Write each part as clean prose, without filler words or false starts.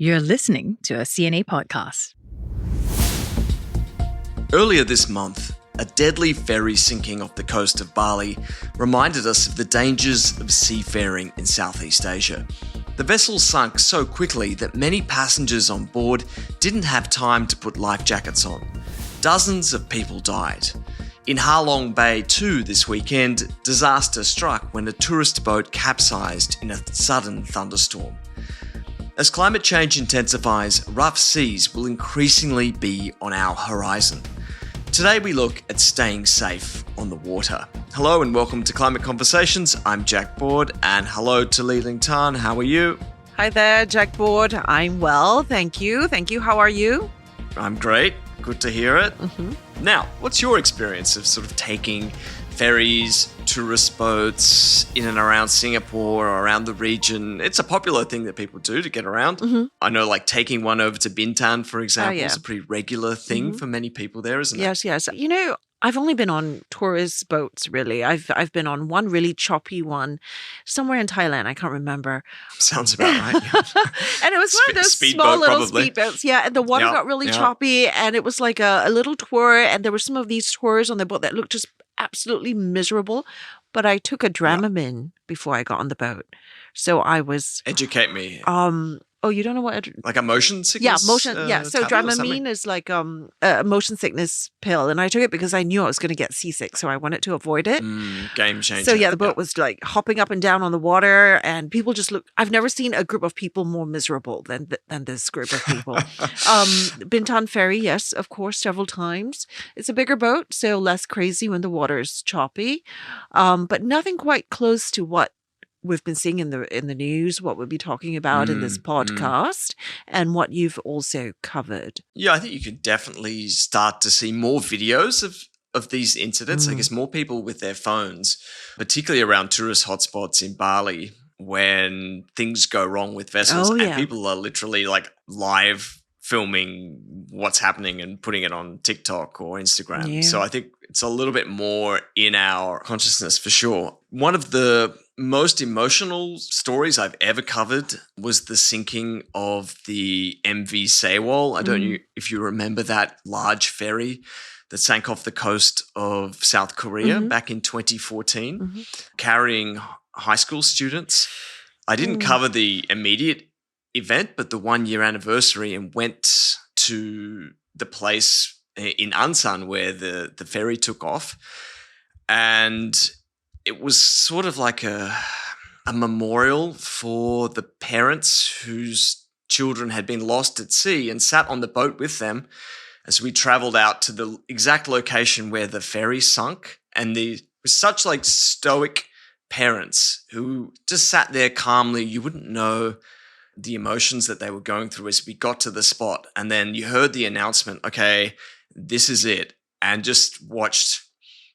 You're listening to a CNA podcast. Earlier this month, a deadly ferry sinking off the coast of Bali reminded us of the dangers of seafaring in Southeast Asia. The vessel sunk so quickly that many passengers on board didn't have time to put life jackets on. Dozens of people died. In Ha Long Bay too this weekend, disaster struck when a tourist boat capsized in a sudden thunderstorm. As climate change intensifies, rough seas will increasingly be on our horizon. Today we look at staying safe on the water. Hello and welcome to Climate Conversations. I'm Jack Board, and hello to Liling Tan. How are you? Hi there, Jack Board. I'm well, thank you. How are you? I'm great. Good to hear it. Now, what's your experience of sort of taking ferries, tourist boats in and around Singapore or around the region? It's a popular thing that people do to get around. I know like taking one over to Bintan, for example, is a pretty regular thing for many people there, isn't it? Yes. You know, I've only been on tourist boats, really. I've been on one really choppy one somewhere in Thailand. I can't remember. Sounds about right. And it was one of those small little speedboats. Yeah, and the water got really choppy, and it was like a little tour, and there were some of these tours on the boat that looked just absolutely miserable. But I took a Dramamine before I got on the boat. So I was... Educate me. Oh, you don't know what... Like a motion sickness? So Dramamine is like a motion sickness pill. And I took it because I knew I was going to get seasick. So I wanted to avoid it. Game changer. So the boat was like hopping up and down on the water. And people just look... I've never seen a group of people more miserable than this group of people. Bintan ferry, yes, of course, several times. It's a bigger boat, so less crazy when the water's choppy. But nothing quite close to what we've been seeing in the news, what we'll be talking about in this podcast, and what you've also covered. Yeah, I think you could definitely start to see more videos of these incidents. I guess more people with their phones, particularly around tourist hotspots in Bali, when things go wrong with vessels and people are literally like live filming what's happening and putting it on TikTok or Instagram. Yeah. So I think it's a little bit more in our consciousness for sure. One of the most emotional stories I've ever covered was the sinking of the MV Sewol. I don't know if you remember that large ferry that sank off the coast of South Korea back in 2014, carrying high school students. I didn't cover the immediate event, but the 1-year anniversary, and went to the place in Ansan where the ferry took off. And it was sort of like a memorial for the parents whose children had been lost at sea, and sat on the boat with them as we traveled out to the exact location where the ferry sunk. And there was such like stoic parents who just sat there calmly. You wouldn't know the emotions that they were going through as we got to the spot. And then you heard the announcement, okay, this is it. And just watched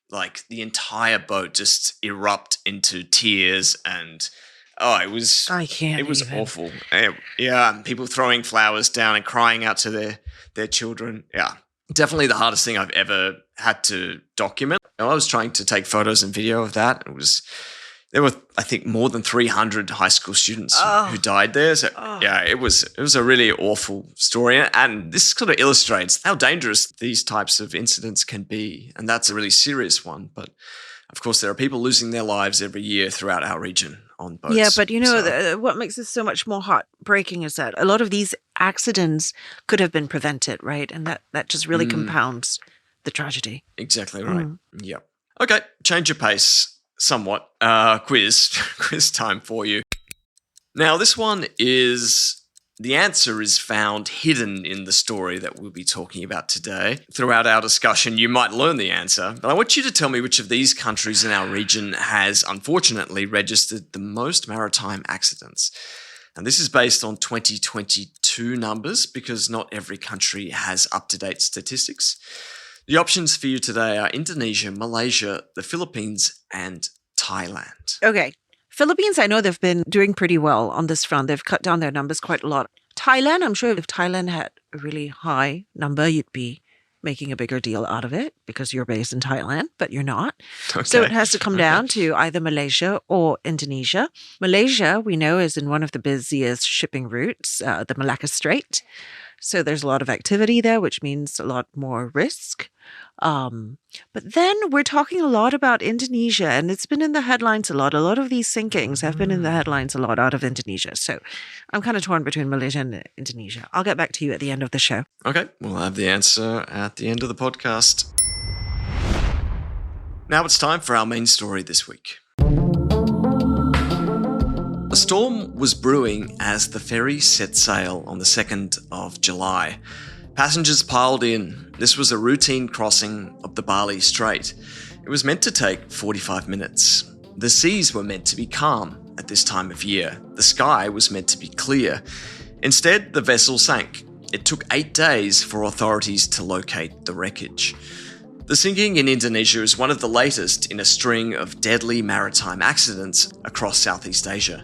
like the entire boat just erupt into tears. And it was awful. Yeah, people throwing flowers down and crying out to their children. Yeah, definitely the hardest thing I've ever had to document. I was trying to take photos and video of that. There were, I think, more than 300 high school students who died there. So, it was a really awful story. And this sort of illustrates how dangerous these types of incidents can be. And that's a really serious one. But, of course, there are people losing their lives every year throughout our region on boats. Yeah, but, what makes this so much more heartbreaking is that a lot of these accidents could have been prevented, right? And that just really compounds the tragedy. Exactly right. Yeah. Okay, change your pace. Somewhat. Quiz time for you. Now, this one the answer is found hidden in the story that we'll be talking about today. Throughout our discussion, you might learn the answer, but I want you to tell me which of these countries in our region has unfortunately registered the most maritime accidents. And this is based on 2022 numbers, because not every country has up-to-date statistics. The options for you today are Indonesia, Malaysia, the Philippines, and Thailand. Okay. Philippines, I know they've been doing pretty well on this front. They've cut down their numbers quite a lot. Thailand, I'm sure if Thailand had a really high number, you'd be making a bigger deal out of it because you're based in Thailand, but you're not. Okay. So it has to come down to either Malaysia or Indonesia. Malaysia, we know, is in one of the busiest shipping routes, the Malacca Strait. So there's a lot of activity there, which means a lot more risk. But then we're talking a lot about Indonesia, and it's been in the headlines a lot. A lot of these sinkings have been in the headlines a lot out of Indonesia. So I'm kind of torn between Malaysia and Indonesia. I'll get back to you at the end of the show. Okay, we'll have the answer at the end of the podcast. Now it's time for our main story this week. A storm was brewing as the ferry set sail on the 2nd of July. Passengers piled in. This was a routine crossing of the Bali Strait. It was meant to take 45 minutes. The seas were meant to be calm at this time of year. The sky was meant to be clear. Instead, the vessel sank. It took 8 days for authorities to locate the wreckage. The sinking in Indonesia is one of the latest in a string of deadly maritime accidents across Southeast Asia.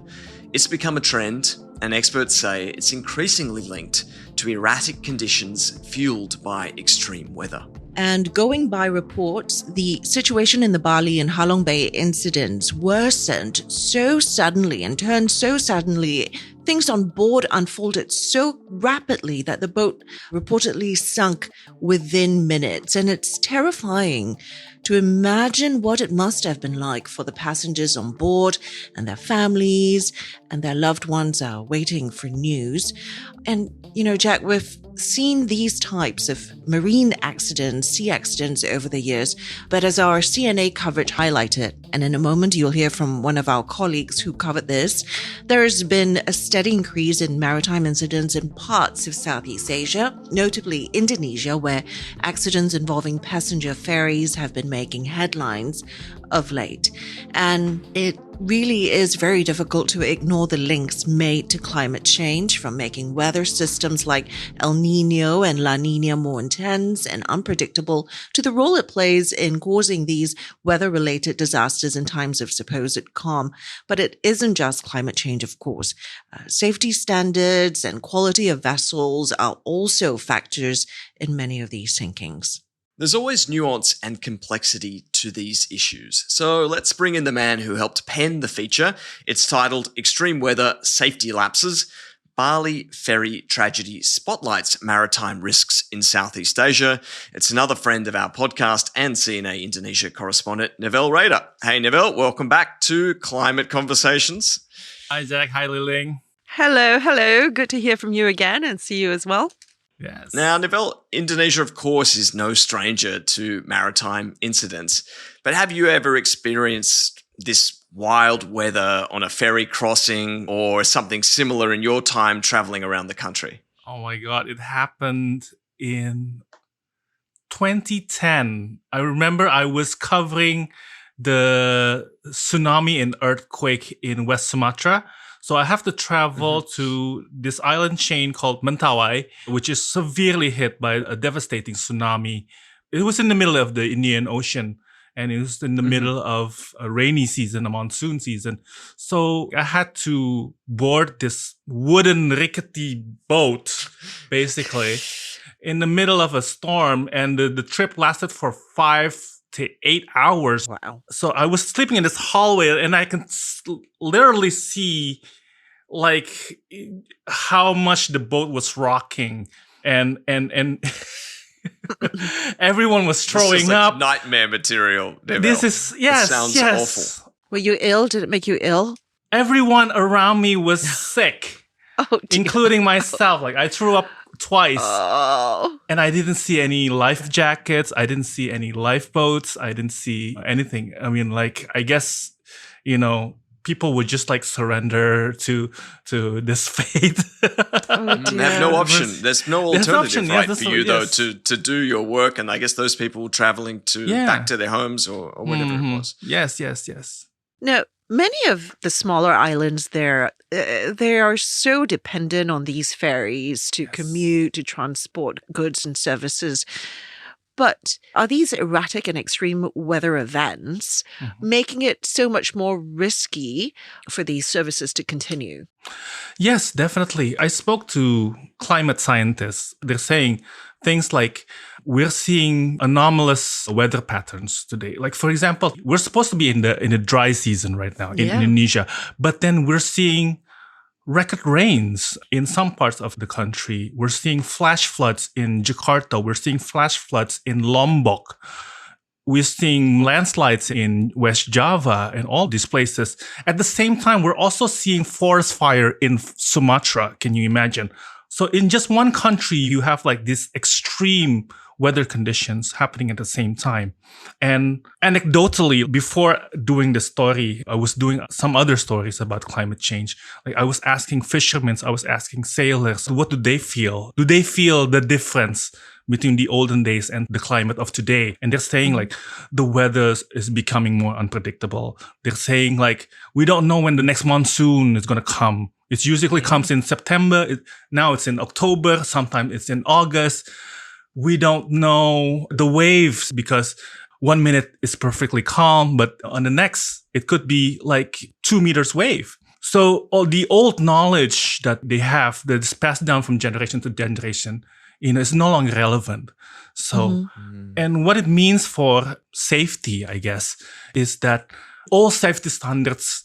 It's become a trend, and experts say it's increasingly linked to erratic conditions fueled by extreme weather. And going by reports, the situation in the Bali and Halong Bay incidents worsened so suddenly and turned so suddenly. Things on board unfolded so rapidly that the boat reportedly sunk within minutes. And it's terrifying to imagine what it must have been like for the passengers on board and their families and their loved ones are waiting for news. And, Jack, we've seen these types of marine accidents, sea accidents over the years, but as our CNA coverage highlighted, and in a moment you'll hear from one of our colleagues who covered this, there has been a steady increase in maritime incidents in parts of Southeast Asia, notably Indonesia, where accidents involving passenger ferries have been making headlines of late. And it really is very difficult to ignore the links made to climate change, from making weather systems like El Nino and La Nina more intense and unpredictable to the role it plays in causing these weather-related disasters in times of supposed calm. But it isn't just climate change, of course. Safety standards and quality of vessels are also factors in many of these sinkings. There's always nuance and complexity to these issues. So let's bring in the man who helped pen the feature. It's titled Extreme Weather Safety Lapses. Bali Ferry Tragedy Spotlights Maritime Risks in Southeast Asia. It's another friend of our podcast and CNA Indonesia correspondent, Nivell Rayda. Hey, Nivell, welcome back to Climate Conversations. Hi, Jack. Hi, Liling. Hello. Good to hear from you again and see you as well. Yes. Now, Nivell, Indonesia, of course, is no stranger to maritime incidents. But have you ever experienced this wild weather on a ferry crossing or something similar in your time traveling around the country? Oh my God. It happened in 2010. I remember I was covering the tsunami and earthquake in West Sumatra. So I have to travel to this island chain called Mentawai, which is severely hit by a devastating tsunami. It was in the middle of the Indian Ocean, and it was in the middle of a rainy season, a monsoon season. So I had to board this wooden rickety boat, basically, in the middle of a storm. And the trip lasted for 5 to 8 hours. Wow. So I was sleeping in this hallway, and I can literally see like how much the boat was rocking, and everyone was throwing up. Nightmare material. Nivell. This is yes, It sounds awful. Were you ill? Did it make you ill? Everyone around me was sick, Oh, dear. including myself. Like I threw up twice. Oh. And I didn't see any life jackets. I didn't see any lifeboats. I didn't see anything. I mean, like, I guess, people would just like surrender to this fate. Oh, dear. Have no option. There's no alternative, option, right, yes, for you, though, yes. to do your work. And I guess those people traveling back to their homes or whatever it was. Yes. Now, many of the smaller islands there, they are so dependent on these ferries to commute, to transport goods and services. But are these erratic and extreme weather events making it so much more risky for these services to continue? Yes, definitely. I spoke to climate scientists. They're saying things like we're seeing anomalous weather patterns today. Like, for example, we're supposed to be in the dry season right now in Indonesia, but then we're seeing record rains in some parts of the country. We're seeing flash floods in Jakarta. We're seeing flash floods in Lombok. We're seeing landslides in West Java and all these places. At the same time, we're also seeing forest fire in Sumatra. Can you imagine? So in just one country, you have like these extreme weather conditions happening at the same time. And anecdotally, before doing this story, I was doing some other stories about climate change. Like I was asking fishermen, I was asking sailors, what do they feel? Do they feel the difference between the olden days and the climate of today? And they're saying like the weather is becoming more unpredictable. They're saying like, we don't know when the next monsoon is going to come. It usually comes in September. Now it's in October. Sometimes it's in August. We don't know the waves because 1 minute is perfectly calm, but on the next, it could be like 2 meters wave. So all the old knowledge that they have that is passed down from generation to generation, is no longer relevant. So, and what it means for safety, I guess, is that all safety standards,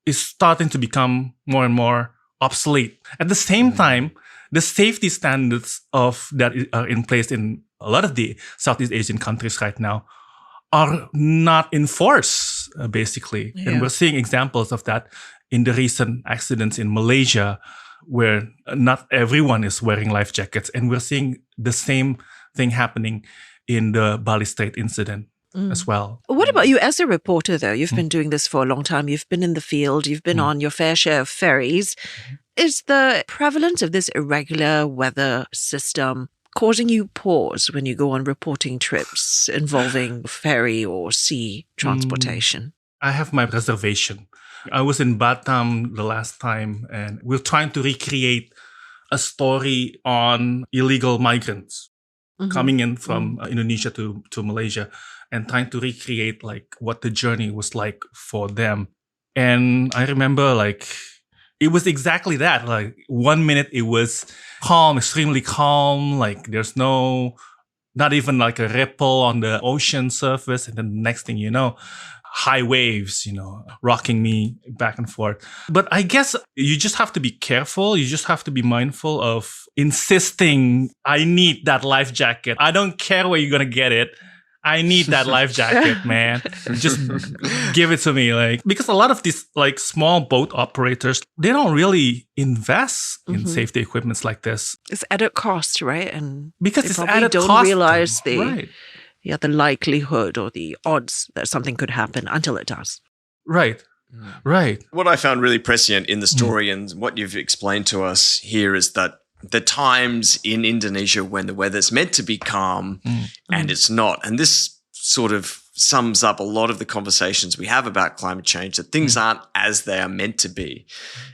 is starting to become more and more obsolete. At the same time, the safety standards that are in place in a lot of the Southeast Asian countries right now are not enforced, basically. Yeah. And we're seeing examples of that in the recent accidents in Malaysia, where not everyone is wearing life jackets. And we're seeing the same thing happening in the Bali Strait incident as well. What about you as a reporter, though? You've been doing this for a long time. You've been in the field. You've been on your fair share of ferries. Is the prevalence of this irregular weather system causing you pause when you go on reporting trips involving ferry or sea transportation? I have my reservation. I was in Batam the last time, and we're trying to recreate a story on illegal migrants coming in from Indonesia to Malaysia, and trying to recreate like what the journey was like for them. And I remember like it was exactly that. Like 1 minute it was calm, extremely calm. Like there's not even like a ripple on the ocean surface. And then the next thing you know, high waves, rocking me back and forth. But I guess you just have to be careful. You just have to be mindful of insisting, I need that life jacket. I don't care where you're going to get it. I need that life jacket, man. Just give it to me. Like, because a lot of these like small boat operators, they don't really invest in safety equipments like this. It's added cost, right? And because it's added cost. Don't realize the likelihood or the odds that something could happen until it does. Right. Right. What I found really prescient in the story and what you've explained to us here is that the times in Indonesia when the weather's meant to be calm and it's not. And this sort of sums up a lot of the conversations we have about climate change, that things aren't as they are meant to be.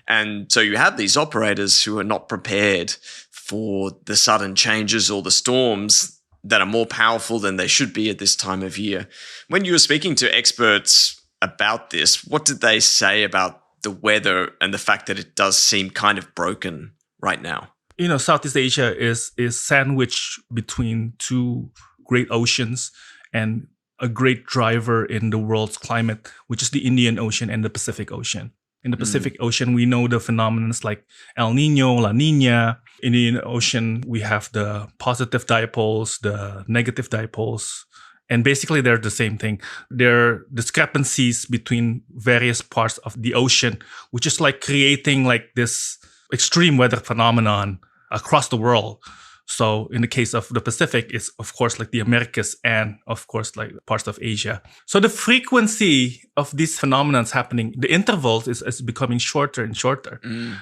And so you have these operators who are not prepared for the sudden changes or the storms that are more powerful than they should be at this time of year. When you were speaking to experts about this, what did they say about the weather and the fact that it does seem kind of broken right now? Southeast Asia is sandwiched between two great oceans and a great driver in the world's climate, which is the Indian Ocean and the Pacific Ocean. In the Pacific Ocean, we know the phenomena like El Nino, La Nina. In the Indian Ocean, we have the positive dipoles, the negative dipoles. And basically, they're the same thing. There are discrepancies between various parts of the ocean, which is like creating like this extreme weather phenomenon across the world. So in the case of the Pacific, it's of course like the Americas and of course like parts of Asia. So the frequency of these phenomena happening, the intervals is becoming shorter and shorter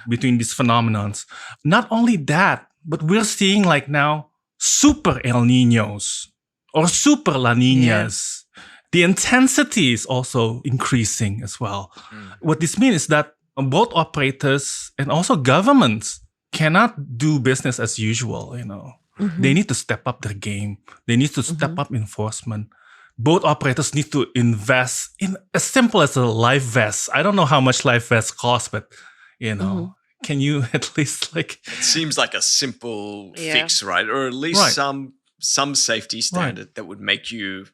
between these phenomena. Not only that, but we're seeing like now super El Niños or super La Niñas. Yeah. The intensity is also increasing as well. What this means is that both operators and also governments cannot do business as usual, They need to step up their game. They need to step up enforcement. Both operators need to invest in as simple as a life vest. I don't know how much life vests cost, but, can you at least like... It seems like a simple fix, right? Or at least some some safety standard that would make you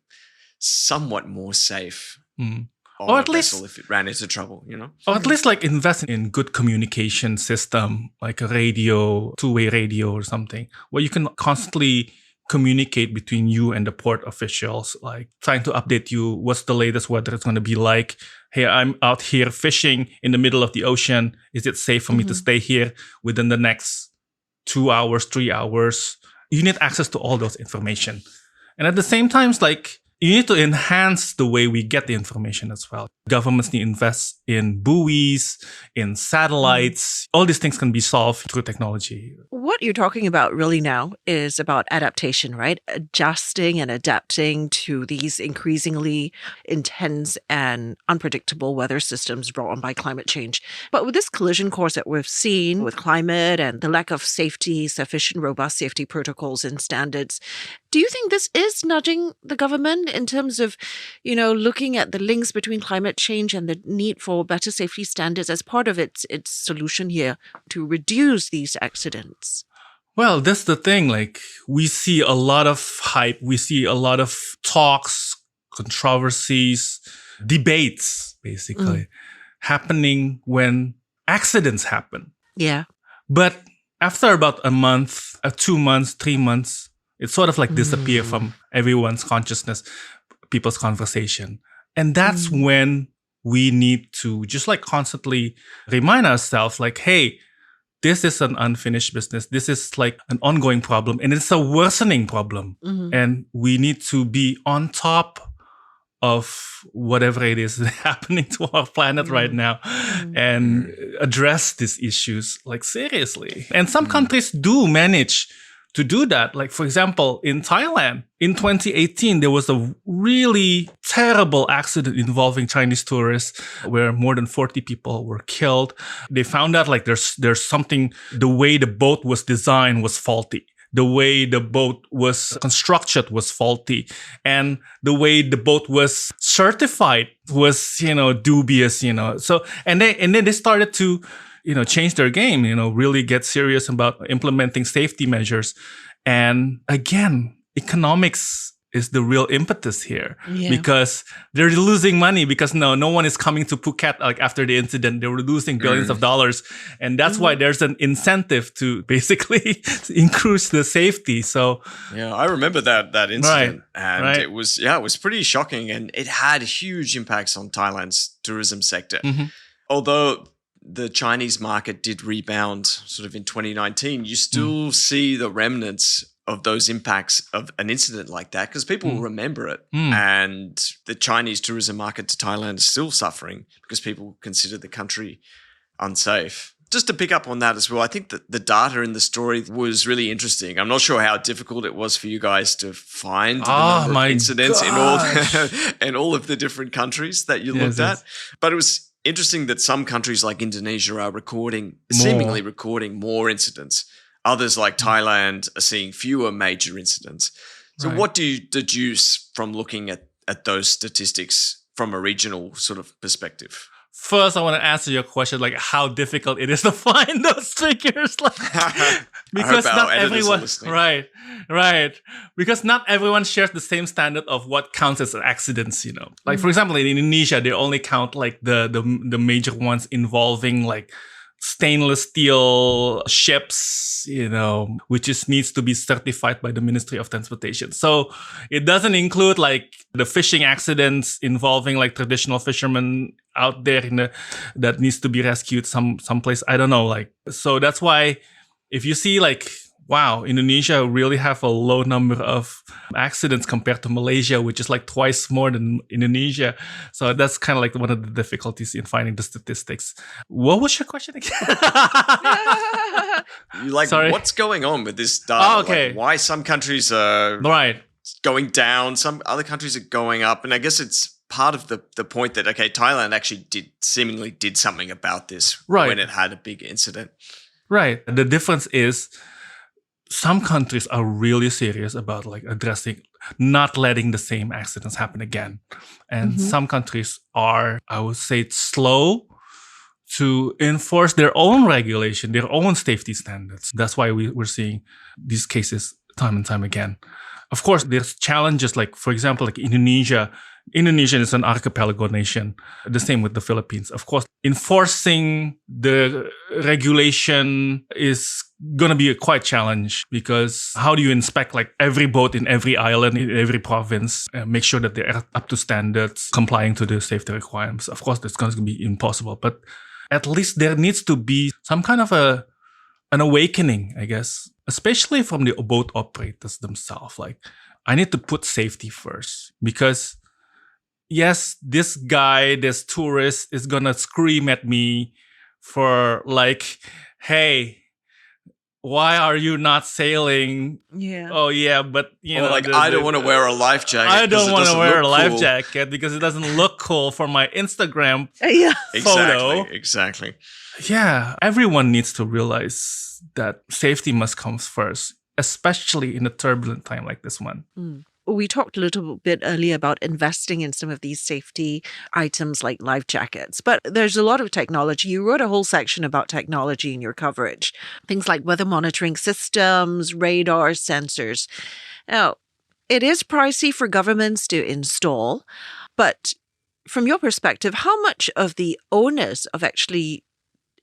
somewhat more safe on Or at a least- vessel if it ran into trouble, you know? Or at least like invest in good communication system, like a radio, two-way radio or something, where you can constantly communicate between you and the port officials, like trying to update you what's the latest weather it's going to be like. Hey, I'm out here fishing in the middle of the ocean. Is it safe for me to stay here within the next 2 hours, 3 hours? You need access to all those information. And at the same time, like, you need to enhance the way we get the information as well. Governments need to invest in buoys, in satellites. All these things can be solved through technology. What you're talking about really now is about adaptation, right? Adjusting and adapting to these increasingly intense and unpredictable weather systems brought on by climate change. But with this collision course that we've seen with climate and the lack of safety, sufficient robust safety protocols and standards, do you think this is nudging the government in terms of, looking at the links between climate change and the need for better safety standards as part of its solution here to reduce these accidents? Well, that's the thing. Like, we see a lot of hype. We see a lot of talks, controversies, debates, basically, happening when accidents happen. Yeah. But after about a month, 2 months, 3 months, it sort of like disappear from everyone's consciousness, people's conversation. And that's when we need to just like constantly remind ourselves like, hey, this is an unfinished business. This is like an ongoing problem and it's a worsening problem. And we need to be on top of whatever it is happening to our planet right now and address these issues like seriously. And some countries do manage to do that. Like, for example, in Thailand, in 2018, there was a really terrible accident involving Chinese tourists where more than 40 people were killed. They found out like there's something, the way the boat was designed was faulty. The way the boat was constructed was faulty. And the way the boat was certified was, dubious, So, and then they started to change their game, really get serious about implementing safety measures. And again, economics is the real impetus here because they're losing money because no one is coming to Phuket like after the incident. They were losing billions of dollars. And that's why there's an incentive to basically increase the safety. So yeah, I remember that incident and it was pretty shocking and it had huge impacts on Thailand's tourism sector. Although the Chinese market did rebound sort of in 2019, you still see the remnants of those impacts of an incident like that because people remember it. And the Chinese tourism market to Thailand is still suffering because people consider the country unsafe. Just to pick up on that as well, I think that the data in the story was really interesting. I'm not sure how difficult it was for you guys to find the number of incidents in all of the different countries that you looked at. But it was interesting that some countries like Indonesia are seemingly recording more incidents. Others like Thailand are seeing fewer major incidents. So what do you deduce from looking at those statistics from a regional sort of perspective? First, I want to answer your question, like how difficult it is to find those figures. Like, because not everyone, right. Because not everyone shares the same standard of what counts as accidents, Like, for example, in Indonesia, they only count like the major ones involving like stainless steel ships, which needs to be certified by the Ministry of Transportation. So it doesn't include like the fishing accidents involving like traditional fishermen out there that needs to be rescued someplace. I don't know. Like, so that's why if you see like, wow, Indonesia really have a low number of accidents compared to Malaysia, which is like twice more than Indonesia. So that's kind of like one of the difficulties in finding the statistics. What was your question again? What's going on with this data? Oh, okay. Like, why some countries are going down, some other countries are going up. And I guess it's part of the point that, okay, Thailand actually seemingly did something about this when it had a big incident. Right. The difference is some countries are really serious about like addressing, not letting the same accidents happen again. And some countries are, I would say, slow to enforce their own regulation, their own safety standards. That's why we're seeing these cases time and time again. Of course, there's challenges like, for example, like Indonesia. Indonesia is an archipelago nation. The same with the Philippines. Of course, enforcing the regulation is going to be a quite challenge, because how do you inspect like every boat in every island, in every province, and make sure that they're up to standards, complying to the safety requirements? Of course, that's going to be impossible, but at least there needs to be some kind of an awakening, I guess, especially from the boat operators themselves. Like, I need to put safety first, because yes, this guy, this tourist is gonna scream at me for like, hey, why are you not sailing? Yeah. Oh yeah, but you know, like, I don't want to wear a life jacket. I don't want to wear a life cool. jacket because it doesn't look cool for my Instagram Yeah. photo. Exactly. Yeah, everyone needs to realize that safety must come first, especially in a turbulent time like this one. We talked a little bit earlier about investing in some of these safety items like life jackets, but there's a lot of technology. You wrote a whole section about technology in your coverage. Things like weather monitoring systems, radar, sensors. Now, it is pricey for governments to install, but from your perspective, how much of the onus of actually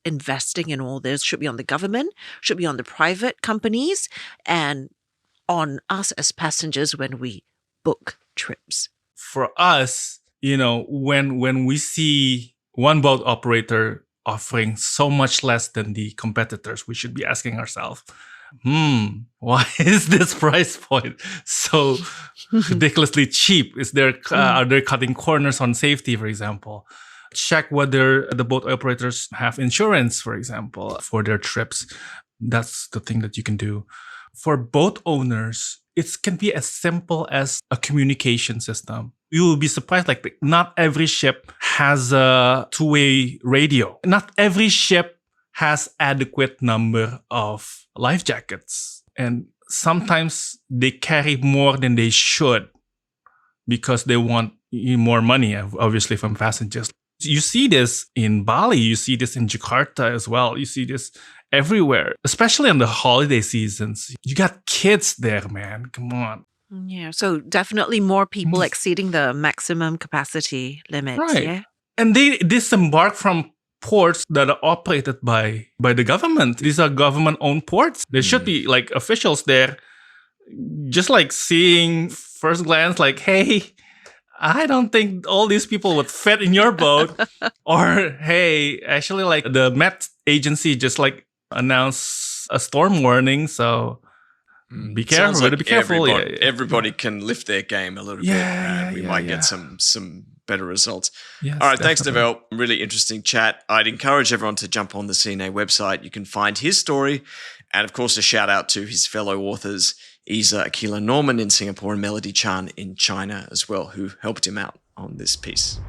investing in all this should be on the government, should be on the private companies, and on us as passengers when we book trips? For us, you know, when we see one boat operator offering so much less than the competitors, we should be asking ourselves, why is this price point so ridiculously cheap? Are they cutting corners on safety, for example? Check whether the boat operators have insurance, for example, for their trips. That's the thing that you can do. For boat owners, it can be as simple as a communication system. You will be surprised, like not every ship has a two-way radio. Not every ship has adequate number of life jackets. And sometimes they carry more than they should because they want more money, obviously, from passengers. You see this in Bali, you see this in Jakarta as well. You see this everywhere, especially on the holiday seasons. You got kids there, man. Come on. Yeah, so definitely more people exceeding the maximum capacity limit. Right. Yeah? And they disembark from ports that are operated by the government. These are government-owned ports. There should be like officials there, just like seeing first glance, like, hey, I don't think all these people would fit in your boat. Or, hey, actually, like the Met agency just like announced a storm warning. So be careful. Like be careful. Everybody can lift their game a little bit, and we might get some better results. Yes, all right, definitely. Thanks, Nivell. Really interesting chat. I'd encourage everyone to jump on the CNA website. You can find his story, and of course, a shout out to his fellow authors, Isa Akila Norman in Singapore and Melody Chan in China as well, who helped him out on this piece.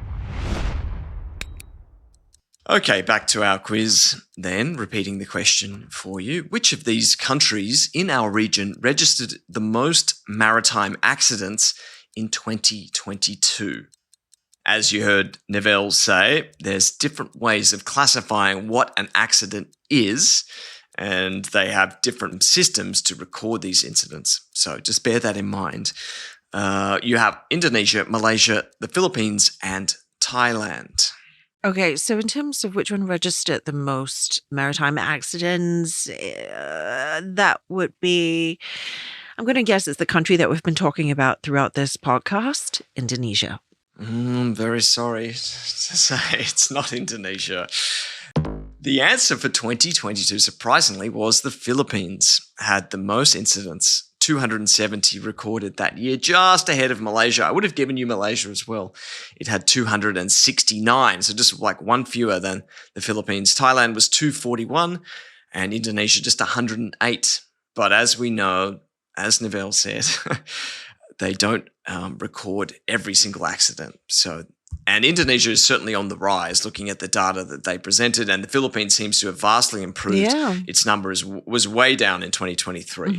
Okay, back to our quiz then, repeating the question for you. Which of these countries in our region registered the most maritime accidents in 2022? As you heard Nivell say, there's different ways of classifying what an accident is, and they have different systems to record these incidents. So just bear that in mind. You have Indonesia, Malaysia, the Philippines, and Thailand. Okay, so in terms of which one registered the most maritime accidents, that would be, I'm going to guess it's the country that we've been talking about throughout this podcast, Indonesia. Very sorry to say it's not Indonesia. The answer for 2022, surprisingly, was the Philippines had the most incidents, 270 recorded that year, just ahead of Malaysia. I would have given you Malaysia as well. It had 269, so just like one fewer than the Philippines. Thailand was 241 and Indonesia just 108. But as we know, as Nivell said, they don't record every single accident. And Indonesia is certainly on the rise, looking at the data that they presented, and the Philippines seems to have vastly improved. Yeah. Its number was way down in 2023.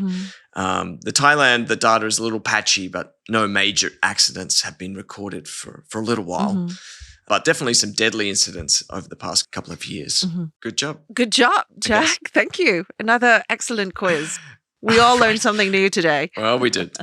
The Thailand, the data is a little patchy, but no major accidents have been recorded for a little while. But definitely some deadly incidents over the past couple of years. Good job. Good job, Jack. Thank you. Another excellent quiz. We all learned something new today. Well, we did.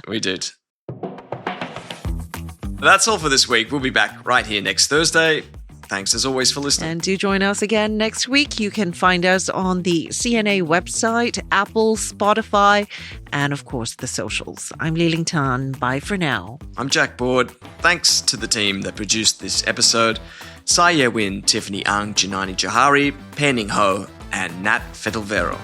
That's all for this week. We'll be back right here next Thursday. Thanks as always for listening. And do join us again next week. You can find us on the CNA website, Apple, Spotify, and of course the socials. I'm Liling Tan. Bye for now. I'm Jack Board. Thanks to the team that produced this episode. Sai Ye Win, Tiffany Ang, Janani Johari, Penning Ho, and Nat Fedelvero.